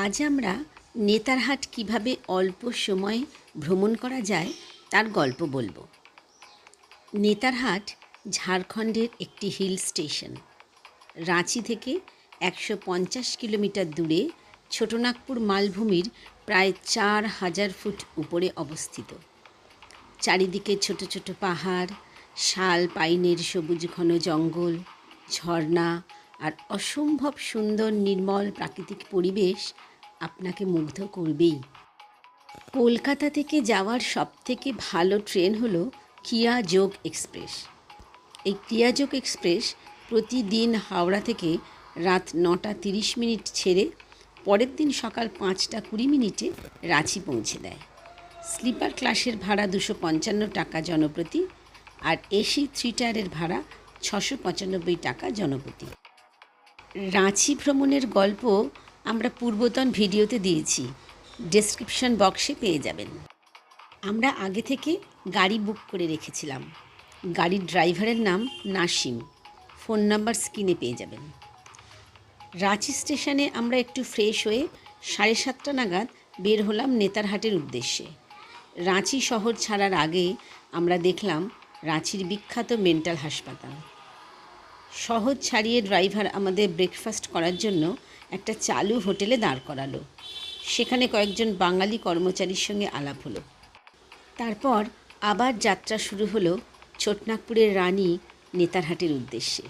আজ আমরা নেতারহাট কিভাবে অল্প সময়ে ভ্রমণ করা যায় তার গল্প বলবো। নেতারহাট ঝাড়খণ্ডের একটি হিল স্টেশন। রাঁচি থেকে 150 কিলোমিটার দূরে ছোটনাগপুর মালভূমির প্রায় 4000 ফুট উপরে অবস্থিত। চারিদিকে ছোট ছোট পাহাড়, শাল পাইনের সবুজ ঘন জঙ্গল, ঝর্ণা আর অসম্ভব সুন্দর নির্মল প্রাকৃতিক পরিবেশ আপনাকে মুগ্ধ করবেই। কলকাতা থেকে যাওয়ার সবথেকে ভালো ট্রেন হলো কিয়া যোগ এক্সপ্রেস। এই কিয়া যোগ এক্সপ্রেস প্রতিদিন হাওড়া থেকে রাত 9টা 30 মিনিট ছেড়ে পরের দিন সকাল 5টা 20 মিনিটে রাঁচি পৌঁছে দেয়। স্লিপার ক্লাসের ভাড়া 255 টাকা জনপ্রতি আর এসি 3 টায়ারের ভাড়া 695 টাকা জনপ্রতি। রাঁচি ভ্রমণের গল্প আমরা পূর্বতন ভিডিওতে দিয়েছি, ডেসক্রিপশন বক্সে পেয়ে যাবেন। আমরা আগে থেকে গাড়ি বুক করে রেখেছিলাম। গাড়ির ড্রাইভারের নাম নাসিম, ফোন নাম্বার স্ক্রিনে পেয়ে যাবেন। রাঁচি স্টেশনে আমরা একটু ফ্রেশ হয়ে 7:30 নাগাদ বের হলাম নেতারহাটের উদ্দেশ্যে। রাঁচি শহর ছাড়ার আগে আমরা দেখলাম রাঁচির বিখ্যাত মেন্টাল হাসপাতাল। শহর ছাড়িয়ে ড্রাইভার আমাদের ব্রেকফাস্ট করার জন্য একটা চালু হোটেলে দাঁড় করালো। সেখানে কয়েকজন বাঙালি কর্মচারীর সঙ্গে আলাপ হলো। তারপর আবার যাত্রা শুরু হলো ছোটনাগপুরের রানী নেতারহাটের উদ্দেশ্যে।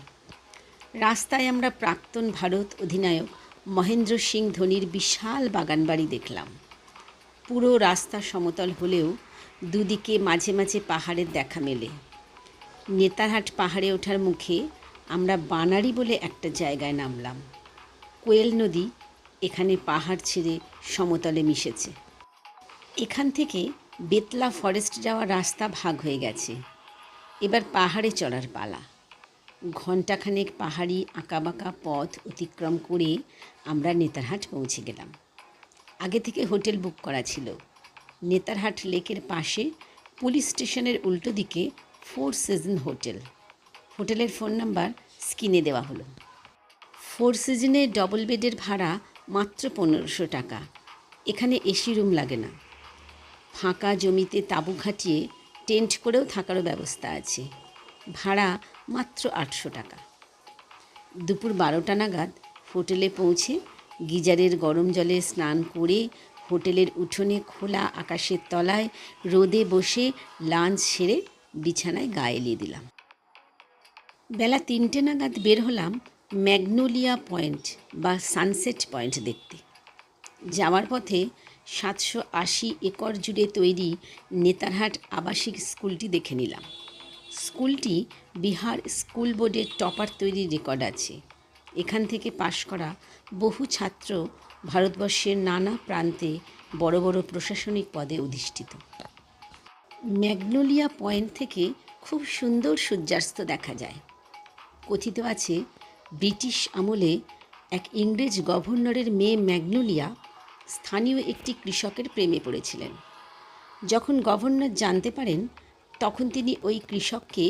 রাস্তায় আমরা প্রাক্তন ভারত অধিনায়ক মহেন্দ্র সিং ধোনির বিশাল বাগানবাড়ি দেখলাম। পুরো রাস্তা সমতল হলেও দুদিকে মাঝে মাঝে পাহাড়ের দেখা মেলে। নেতারহাট পাহাড়ে ওঠার মুখে আমরা বানারি বলে একটা জায়গায় নামলাম। কোয়েল নদী এখানে পাহাড় ছেড়ে সমতলে মিশেছে। এখান থেকে বেতলা ফরেস্ট যাওয়ার রাস্তা ভাগ হয়ে গেছে। এবার পাহাড়ে চড়ার পালা। ঘণ্টাখানেক পাহাড়ি আঁকাবাঁকা পথ অতিক্রম করে আমরা নেতারহাট পৌঁছে গেলাম। আগে থেকে হোটেল বুক করা ছিল। নেতারহাট লেকের পাশে পুলিশ স্টেশনের উল্টো দিকে 4 সিজন হোটেল। হোটেলের ফোন নাম্বার স্ক্রিনে দেওয়া হলো। 4 সিজনে ডবল বেডের ভাড়া মাত্র 1500 টাকা। এখানে এসি রুম লাগে না। ফাঁকা জমিতে তাঁবু খাটিয়ে টেন্ট করেও থাকারও ব্যবস্থা আছে। ভাড়া মাত্র 800 টাকা। দুপুর 12টা নাগাদ হোটেলে পৌঁছে গিজারের গরম জলে স্নান করে হোটেলের উঠোনে খোলা আকাশের তলায় রোদে বসে লাঞ্চ সেরে বিছানায় গা এলিয়ে দিলাম। বেলা 3টে নাগাদ বের হলাম ম্যাগনোলিয়া পয়েন্ট বা সানসেট পয়েন্ট দেখতে। যাওয়ার পথে 780 একর জুড়ে তৈরি নেতারহাট আবাসিক স্কুলটি দেখে নিলাম। স্কুলটি বিহার স্কুল বোর্ডের টপার তৈরির রেকর্ড আছে। এখান থেকে পাশ করা বহু ছাত্র ভারতবর্ষের নানা প্রান্তে বড় বড় প্রশাসনিক পদে অধিষ্ঠিত। ম্যাগনোলিয়া পয়েন্ট থেকে খুব সুন্দর সূর্যাস্ত দেখা যায়। কথিত আছে ব্রিটিশ আমলে এক ইংরেজ গভর্নরের মেয়ে ম্যাগনোলিয়া স্থানীয় একটি কৃষকের প্রেমে পড়েছিলেন। যখন গভর্নর জানতে পারেন তখন তিনি ওই কৃষককে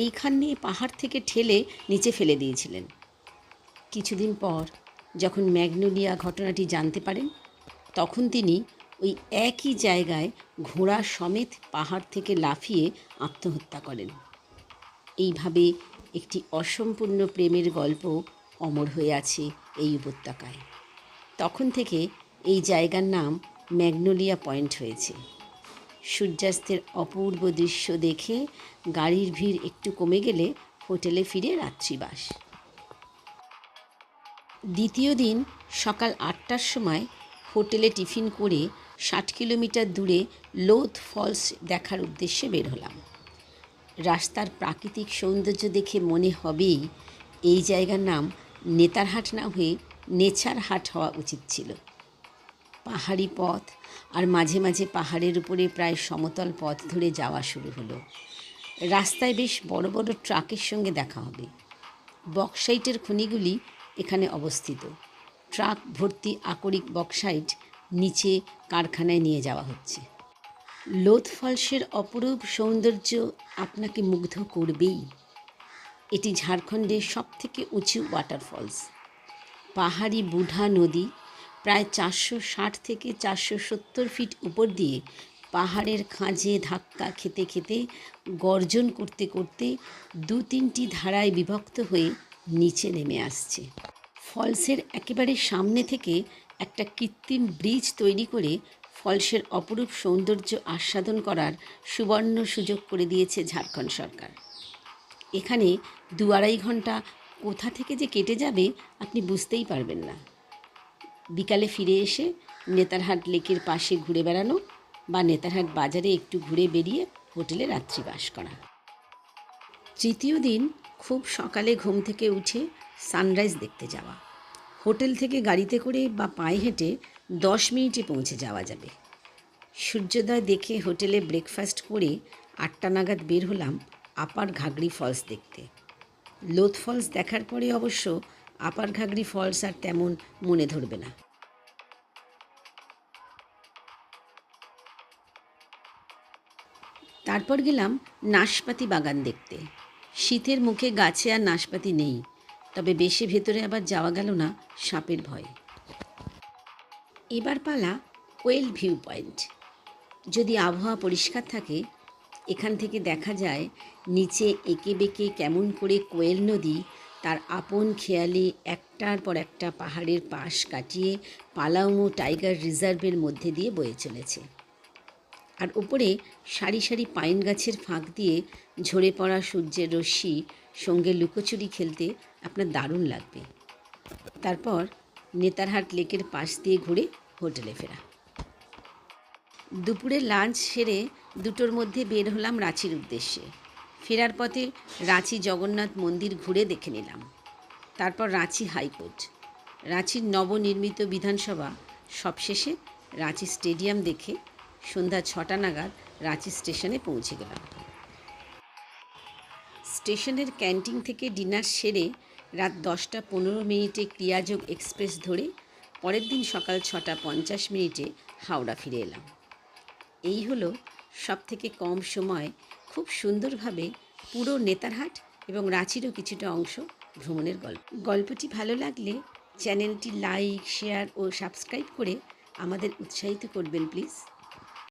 এইখানে পাহাড় থেকে ঠেলে নিচে ফেলে দিয়েছিলেন। কিছুদিন পর যখন ম্যাগনোলিয়া ঘটনাটি জানতে পারেন তখন তিনি ওই একই জায়গায় ঘোড়া সমেত পাহাড় থেকে লাফিয়ে আত্মহত্যা করেন। এইভাবে একটি অসম্পূর্ণ প্রেমের গল্প অমর হয়ে আছে এই উপত্যকায়। তখন থেকে এই জায়গার নাম ম্যাগনোলিয়া পয়েন্ট হয়েছে। সূর্যাস্তের অপূর্ব দৃশ্য দেখে গাড়ির ভিড় একটু কমে গেলে হোটেলে ফিরে রাত্রিবাস। দ্বিতীয় দিন সকাল 8টার সময় হোটেলে টিফিন করে 60 কিলোমিটার দূরে লোথ ফলস দেখার উদ্দেশ্যে বের হলাম। রাস্তার প্রাকৃতিক সৌন্দর্য দেখে মনে হবেই এই জায়গার নাম নেতারহাট না হয়ে নেচার হাট হওয়া উচিত ছিল। পাহাড়ি পথ আর মাঝে মাঝে পাহাড়ের উপরে প্রায় সমতল পথ ধরে যাওয়া শুরু হলো। রাস্তায় বেশ বড় বড় ট্রাকের সঙ্গে দেখা হবে। বক্সাইটের খনিগুলি এখানে অবস্থিত। ট্রাক ভর্তি আকরিক বক্সাইট নিচে কারখানায় নিয়ে যাওয়া হচ্ছে। লোথ ফলসের অপরূপ সৌন্দর্য আপনাকে মুগ্ধ করবেই। এটি ঝাড়খণ্ডের সবথেকে উঁচু ওয়াটারফলস। পাহাড়ি বুঢা নদী প্রায় 460 থেকে 470 ফিট উপর দিয়ে পাহাড়ের খাঁজে ধাক্কা খেতে খেতে গর্জন করতে করতে 2-3টি ধারায় বিভক্ত হয়ে নিচে নেমে আসছে। ফলসের একেবারে সামনে থেকে একটা কৃত্রিম ব্রিজ তৈরি করে ফলসের অপরূপ সৌন্দর্য আস্বাদন করার সুবর্ণ সুযোগ করে দিয়েছে ঝাড়খণ্ড সরকার। এখানে 2-2.5 ঘন্টা কোথা থেকে যে কেটে যাবে আপনি বুঝতেই পারবেন না। বিকালে ফিরে এসে নেতারহাট লেকের পাশে ঘুরে বেড়ানো বা নেতারহাট বাজারে একটু ঘুরে বেরিয়ে হোটেলে রাত্রিবাস করা। তৃতীয় দিন খুব সকালে ঘুম থেকে উঠে সানরাইজ দেখতে যাওয়া। হোটেল থেকে গাড়িতে করে বা পায়ে হেঁটে 10 মিনিটে পৌঁছে যাওয়া যাবে। সূর্যোদয় দেখে হোটেলে ব্রেকফাস্ট করে 8টা নাগাদ বের হলাম আপার ঘাগরি ফলস দেখতে। লোথ ফলস দেখার পরে অবশ্য আপার ঘাগরি ফলস আর তেমন মনে ধরবে না। তারপর গেলাম নাশপাতি বাগান দেখতে। শীতের মুখে গাছে আর নাশপাতি নেই, তবে বেশি ভেতরে আবার যাওয়া গেল না সাপের ভয়ে। এবার পালা কোয়েল ভিউ পয়েন্ট। যদি আবহাওয়া পরিষ্কার থাকে এখান থেকে দেখা যায় নিচে এঁকে বেঁকে কেমন করে কোয়েল নদী তার আপন খেয়ালে একটার পর একটা পাহাড়ের পাশ কাটিয়ে পালাউমো টাইগার রিজার্ভের মধ্যে দিয়ে বয়ে চলেছে। আর উপরে সারি সারি পাইন গাছের ফাঁক দিয়ে ঝরে পড়া সূর্যের রশ্মি সঙ্গে লুকোচুরি খেলতে আপনার দারুণ লাগবে। তারপর নেতারহাট লেকের পাশ দিয়ে ঘুরে হোটেলে ফেরা। দুপুরে লাঞ্চ সেরে 2টোর মধ্যে বের হলাম রাঁচির উদ্দেশ্যে। ফেরার পথে রাঁচি জগন্নাথ মন্দির ঘুরে দেখে নিলাম। তারপর রাঁচি হাইকোর্ট, রাঁচির নবনির্মিত বিধানসভা, সবশেষে রাঁচি স্টেডিয়াম দেখে সন্ধ্যা 6টা নাগাদ রাঁচি স্টেশনে পৌঁছে গেলাম। স্টেশনের ক্যান্টিন থেকে ডিনার সেরে রাত 10টা 15 ক্রিয়াযোগ এক্সপ্রেস ধরে পরের দিন সকাল 6টা 50 হাওড়া ফিরে এলাম। এই হলো সবথেকে কম সময় খুব সুন্দরভাবে পুরো নেতারহাট এবং রাঁচিরও কিছুটা অংশ ভ্রমণের গল্প। গল্পটি ভালো লাগলে চ্যানেলটি লাইক, শেয়ার ও সাবস্ক্রাইব করে আমাদের উৎসাহিত করবেন প্লিজ।